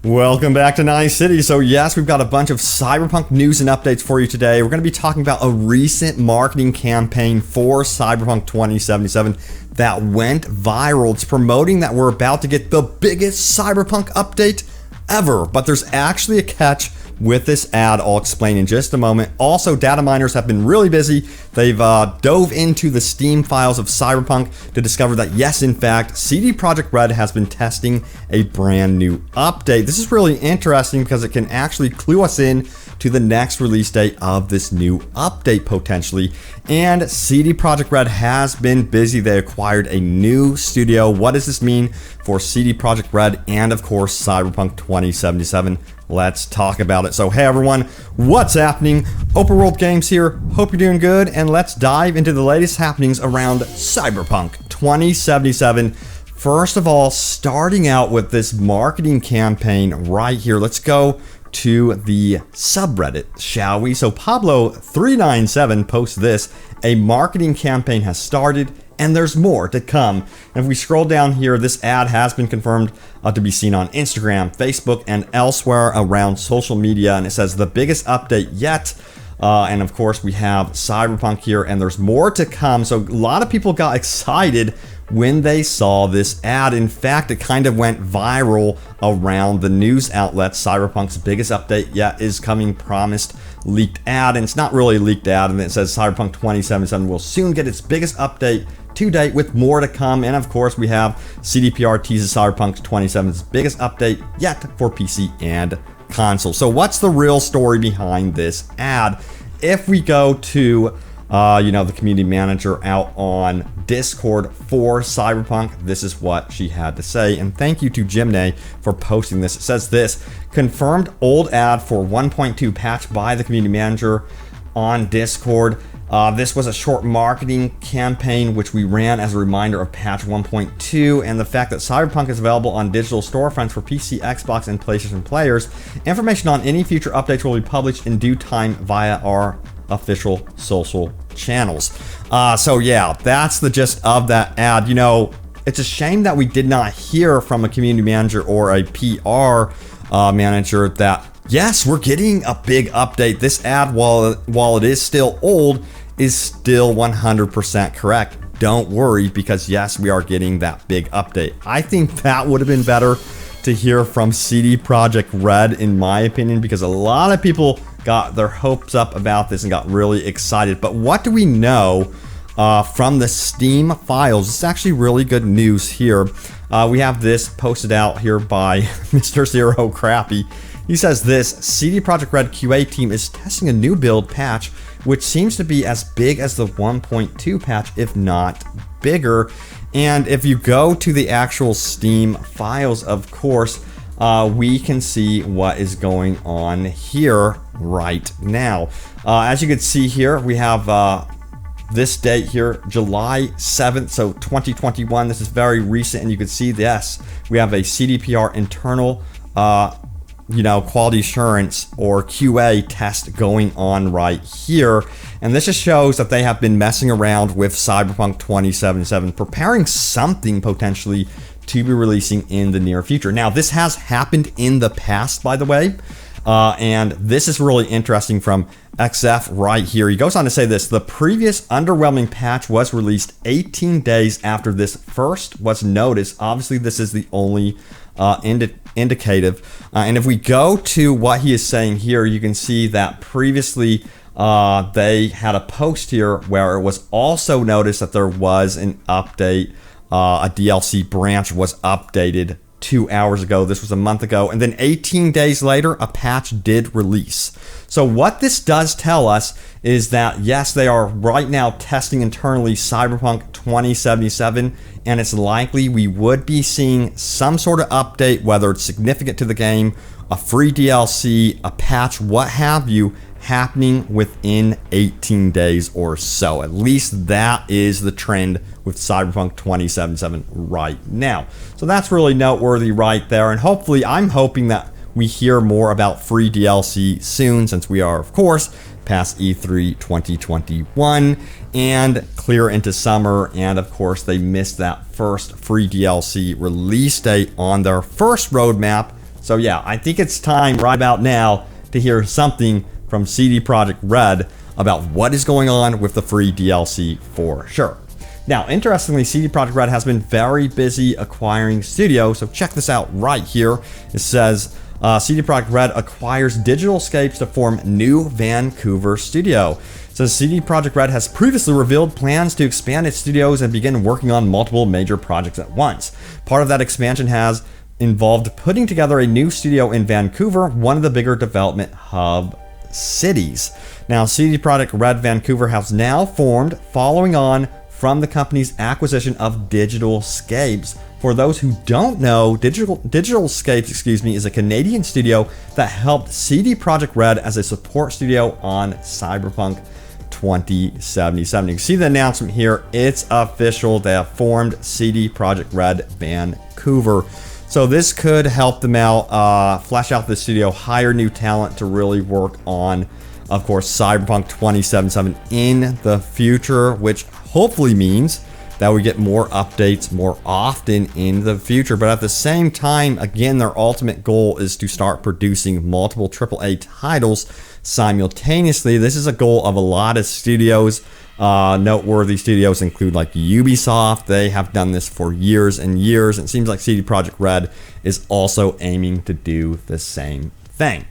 Welcome back to Nice City. So yes, we've got a bunch of Cyberpunk news and updates for you today. We're going to be talking about a recent marketing campaign for Cyberpunk 2077 that went viral. It's promoting that we're about to get the biggest Cyberpunk update ever, but there's actually a catch with this ad. I'll explain in just a moment. Also, Dataminers have been really busy. They've dove into the Steam files of Cyberpunk to discover that yes, in fact, CD Projekt RED has been testing a brand new update. This is really interesting because it can actually clue us in to the next release date of this new update potentially. And CD Projekt RED has been busy. They acquired a new studio. What does this mean for CD Projekt RED and of course Cyberpunk 2077? Let's talk about it. So hey everyone, what's happening? Open World Games here. Hope you're doing good, and let's dive into the latest happenings around Cyberpunk 2077. First of all, starting out with this marketing campaign right here. Let's go to the subreddit, shall we? So Pablo397 posts this: a marketing campaign has started and there's more to come. And if we scroll down here, this ad has been confirmed to be seen on Instagram, Facebook, and elsewhere around social media. And it says the biggest update yet. And of course we have Cyberpunk here and there's more to come. So a lot of people got excited when they saw this ad. In fact, it kind of went viral around the news outlets. Cyberpunk's biggest update yet is coming, promised leaked ad. And it's not really a leaked ad, and it says Cyberpunk 2077 will soon get its biggest update to date with more to come. And of course we have CDPR teases Cyberpunk 2077's biggest update yet for PC and console. So what's the real story behind this ad? If we go to the community manager out on Discord for Cyberpunk, this is what she had to say. And thank you to Jimney for posting this. It says this: confirmed old ad for 1.2 patch by the community manager on Discord. This was a short marketing campaign which we ran as a reminder of patch 1.2 and the fact that Cyberpunk is available on digital storefronts for PC, Xbox, and PlayStation players. Information on any future updates will be published in due time via our official social channels. So yeah, that's the gist of that ad. You know, it's a shame that we did not hear from a community manager or a PR manager that yes, we're getting a big update. This ad, while it is still old, is still 100% correct. Don't worry, because yes, we are getting that big update. I think that would have been better to hear from CD Projekt RED, in my opinion, because a lot of people got their hopes up about this and got really excited. But what do we know from the Steam files? It's actually really good news here. We have this posted out here by Mr. Zero Crappy. He says this: CD Projekt RED QA team is testing a new build patch which seems to be as big as the 1.2 patch, if not bigger. And if you go to the actual Steam files, of course, we can see what is going on here right now. As you can see here, we have this date here, July 7th, so 2021. This is very recent, and you can see this. We have a CDPR internal quality assurance or QA test going on right here. And this just shows that they have been messing around with Cyberpunk 2077, preparing something potentially to be releasing in the near future. Now, this has happened in the past, by the way. And this is really interesting from XF right here. He goes on to say this: the previous underwhelming patch was released 18 days after this first was noticed. Obviously, this is the only indicative. And if we go to what he is saying here, you can see that previously they had a post here where it was also noticed that there was an update. A DLC branch was updated 2 hours ago. This was a month ago. And then 18 days later, a patch did release. So what this does tell us is that, yes, they are right now testing internally Cyberpunk 2077, and it's likely we would be seeing some sort of update, whether it's significant to the game, a free DLC, a patch, what have you, happening within 18 days or so. At least that is the trend with Cyberpunk 2077 right now. So that's really noteworthy right there. And hopefully, I'm hoping that we hear more about free DLC soon, since we are, of course, past E3 2021 and clear into summer. And of course, they missed that first free DLC release date on their first roadmap So yeah, I think it's time right about now to hear something from CD Projekt RED about what is going on with the free DLC for sure. Now, interestingly, CD Projekt RED has been very busy acquiring studios, so check this out right here. It says CD Projekt RED acquires Digital Escapes to form new Vancouver studio. It says CD Projekt RED has previously revealed plans to expand its studios and begin working on multiple major projects at once. Part of that expansion has involved putting together a new studio in Vancouver, one of the bigger development hub cities. Now, CD Projekt RED Vancouver has now formed following on from the company's acquisition of Digital Escapes. For those who don't know, Digital Escapes, is a Canadian studio that helped CD Projekt RED as a support studio on Cyberpunk 2077. You can see the announcement here. It's official. They have formed CD Projekt RED Vancouver. So this could help them out, flesh out the studio, hire new talent to really work on, of course, Cyberpunk 2077 in the future, which hopefully means that we get more updates more often in the future. But at the same time, again, their ultimate goal is to start producing multiple AAA titles simultaneously. This is a goal of a lot of studios. Noteworthy studios include like Ubisoft. They have done this for years and years. And it seems like CD Projekt RED is also aiming to do the same thing.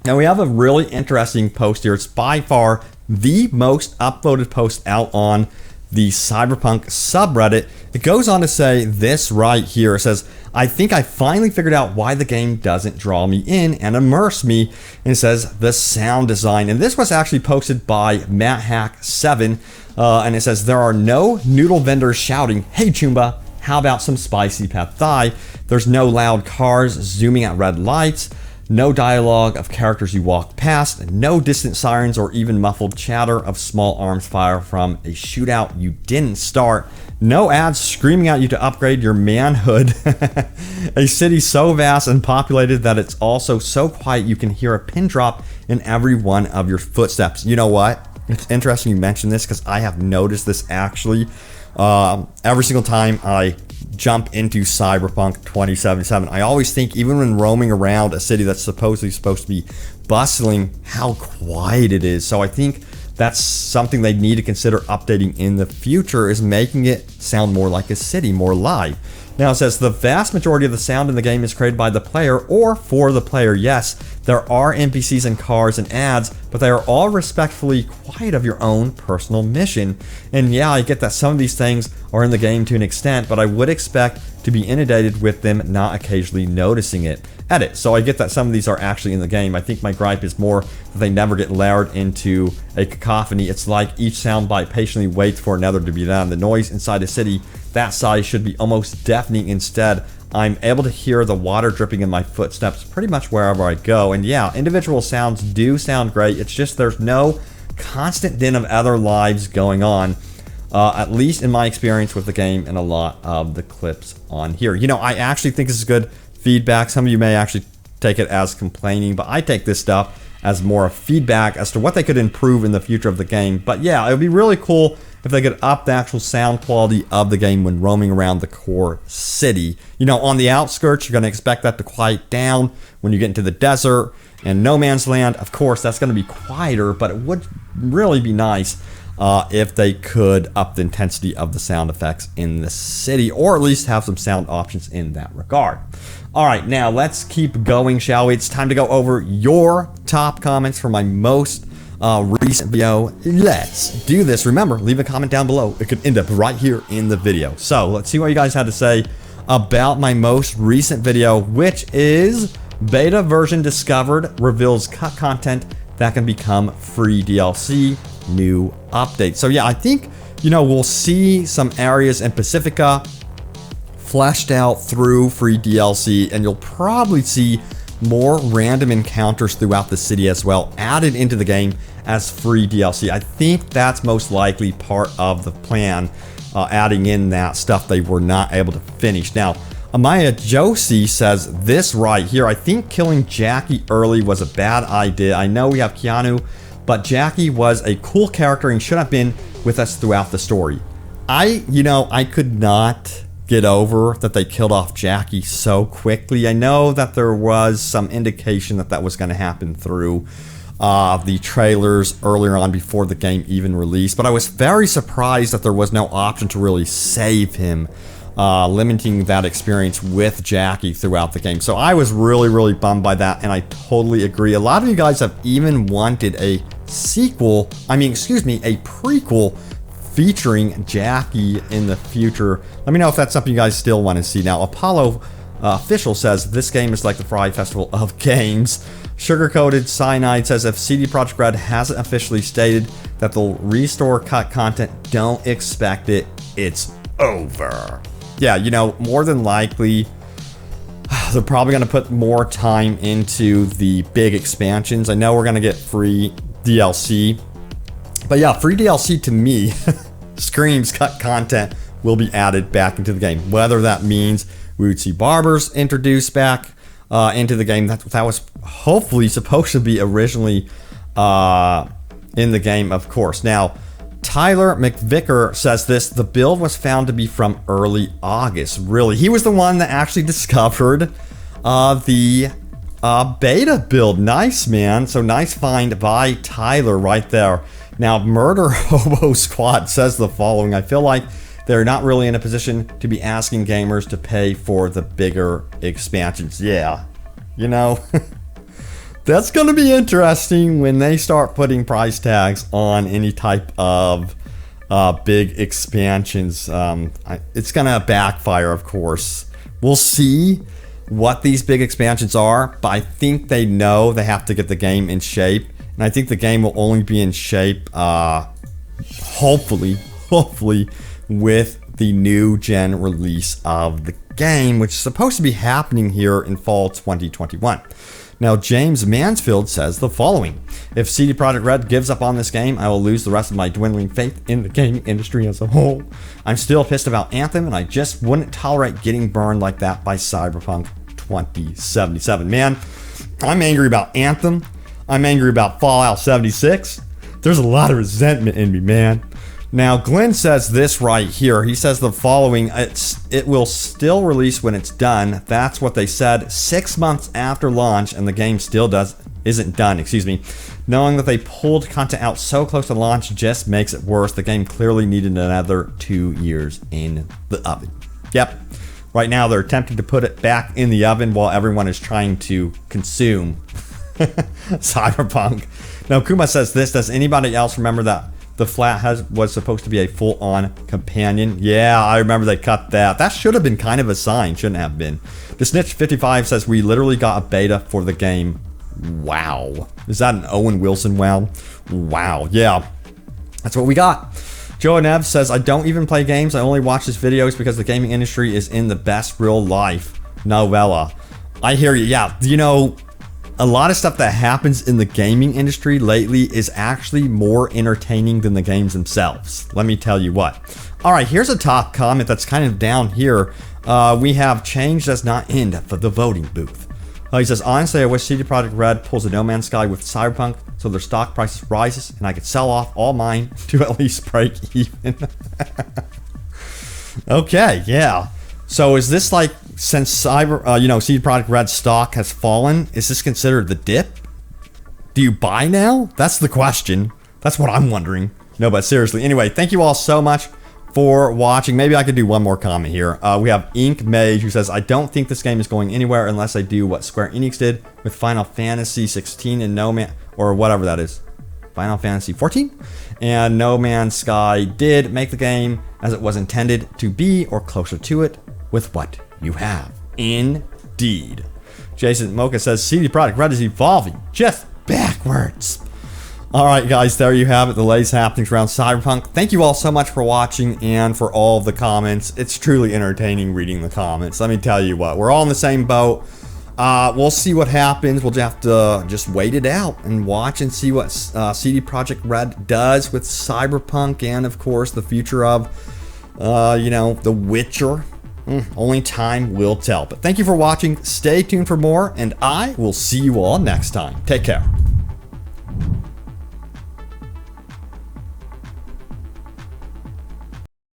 Now we have a really interesting post here. It's by far the most upvoted post out on the Cyberpunk subreddit. It goes on to say this right here. It says, I think I finally figured out why the game doesn't draw me in and immerse me. And it says the sound design. And this was actually posted by MattHack7. And it says, there are no noodle vendors shouting, hey Chumba, how about some spicy pad thai? There's no loud cars zooming at red lights. No dialogue of characters you walk past, no distant sirens or even muffled chatter of small arms fire from a shootout you didn't start, no ads screaming at you to upgrade your manhood, a city so vast and populated that it's also so quiet you can hear a pin drop in every one of your footsteps. You know what? It's interesting you mentioned this because I have noticed this actually every single time I jump into Cyberpunk 2077. I always think, even when roaming around a city that's supposedly supposed to be bustling, how quiet it is. So I think that's something they need to consider updating in the future, is making it sound more like a city, more live. Now it says the vast majority of the sound in the game is created by the player or for the player. Yes, there are NPCs and cars and ads, but they are all respectfully quiet of your own personal mission. And yeah, I get that some of these things are in the game to an extent, but I would expect to be inundated with them not occasionally noticing it. Edit. So I get that some of these are actually in the game. I think my gripe is more that they never get layered into a cacophony. It's like each soundbite patiently waits for another to be done. The noise inside a city that size should be almost deafening. Instead, I'm able to hear the water dripping in my footsteps pretty much wherever I go. And yeah, individual sounds do sound great. It's just there's no constant din of other lives going on, at least in my experience with the game and a lot of the clips on here. You know, I actually think this is good feedback. Some of you may actually take it as complaining, but I take this stuff as more of feedback as to what they could improve in the future of the game. But yeah, it would be really cool if they could up the actual sound quality of the game when roaming around the core city. You know, on the outskirts, you're going to expect that to quiet down. When you get into the desert and no man's land, of course, that's going to be quieter, but it would really be nice if they could up the intensity of the sound effects in the city, or at least have some sound options in that regard. All right, now let's keep going, shall we? It's time to go over your top comments for my most recent video. Let's do this. Remember, leave a comment down below. It could end up right here in the video. So let's see what you guys had to say about my most recent video, which is beta version discovered, reveals cut content that can become free DLC, new update. So yeah, I think, you know, we'll see some areas in Pacifica fleshed out through free DLC, and you'll probably see more random encounters throughout the city as well, added into the game as free DLC. I think that's most likely part of the plan, adding in that stuff they were not able to finish. Now, Amaya Josie says this right here: I think killing Jackie early was a bad idea. I know we have Keanu, but Jackie was a cool character and should have been with us throughout the story. I could not get over that they killed off Jackie so quickly. I know that there was some indication that that was going to happen through the trailers earlier on before the game even released, but I was very surprised that there was no option to really save him, limiting that experience with Jackie throughout the game. So I was really bummed by that, and I totally agree. A lot of you guys have even wanted a sequel, a prequel featuring Jackie in the future. Let me know if that's something you guys still want to see. Now, Apollo Official says, this game is like the Fry Festival of games. Sugar-Coated Cyanide says, if CD Projekt RED hasn't officially stated that they'll restore cut content, don't expect it. It's over. Yeah, you know, more than likely, they're probably going to put more time into the big expansions. I know we're going to get free DLC. But yeah, free DLC to me screams cut content will be added back into the game. Whether that means we would see barbers introduced back into the game. That was hopefully supposed to be originally in the game, of course. Now, Tyler McVicker says this, the build was found to be from early August. Really? He was the one that actually discovered the beta build. Nice, man. So nice find by Tyler right there. Now, Murder Hobo Squad says the following, I feel like they're not really in a position to be asking gamers to pay for the bigger expansions. Yeah, you know, that's going to be interesting when they start putting price tags on any type of big expansions. It's going to backfire, of course. We'll see what these big expansions are, but I think they know they have to get the game in shape. And I think the game will only be in shape, hopefully, with the new gen release of the game, which is supposed to be happening here in fall 2021. Now, James Mansfield says the following. If CD Projekt RED gives up on this game, I will lose the rest of my dwindling faith in the gaming industry as a whole. I'm still pissed about Anthem, and I just wouldn't tolerate getting burned like that by Cyberpunk 2077. Man, I'm angry about Anthem. I'm angry about Fallout 76. There's a lot of resentment in me, man. Now, Glenn says this right here. He says the following, it will still release when it's done. That's what they said 6 months after launch, and the game still isn't done, Knowing that they pulled content out so close to launch just makes it worse. The game clearly needed another 2 years in the oven. Yep. Right now, they're attempting to put it back in the oven while everyone is trying to consume Cyberpunk. Now, Kuma says this, does anybody else remember that the Flat was supposed to be a full-on companion? Yeah, I remember they cut that. That should have been kind of a sign, shouldn't have been. The Snitch 55 says we literally got a beta for the game. Wow. Is that an Owen Wilson wow? Wow, yeah. That's what we got. Joe Nev says, I don't even play games. I only watch his videos because the gaming industry is in the best real life novella. I hear you. Yeah, you know, a lot of stuff that happens in the gaming industry lately is actually more entertaining than the games themselves. Let me tell you what. All right, here's a top comment that's kind of down here. We have change does not end for the voting booth. He says, honestly, I wish CD Projekt RED pulls a No Man's Sky with Cyberpunk so their stock prices rises and I could sell off all mine to at least break even. Okay, yeah. So is this like, since CD Projekt RED stock has fallen, is this considered the dip? Do you buy now? That's the question. That's what I'm wondering. No, but seriously. Anyway, thank you all so much for watching. Maybe I could do one more comment here. We have Ink Mage who says, I don't think this game is going anywhere unless I do what Square Enix did with Final Fantasy 16 and No Man, or whatever that is. Final Fantasy 14? And No Man's Sky did make the game as it was intended to be or closer to it with what you have. Indeed. Jason Mocha says, CD Projekt RED is evolving just backwards. Alright guys, there you have it, the latest happenings around Cyberpunk. Thank you all so much for watching and for all of the comments. It's truly entertaining reading the comments. Let me tell you what, we're all in the same boat. We'll see what happens. We'll have to just wait it out and watch and see what CD Projekt RED does with Cyberpunk and of course the future of, The Witcher. Only time will tell. But thank you for watching. Stay tuned for more and I will see you all next time. Take care.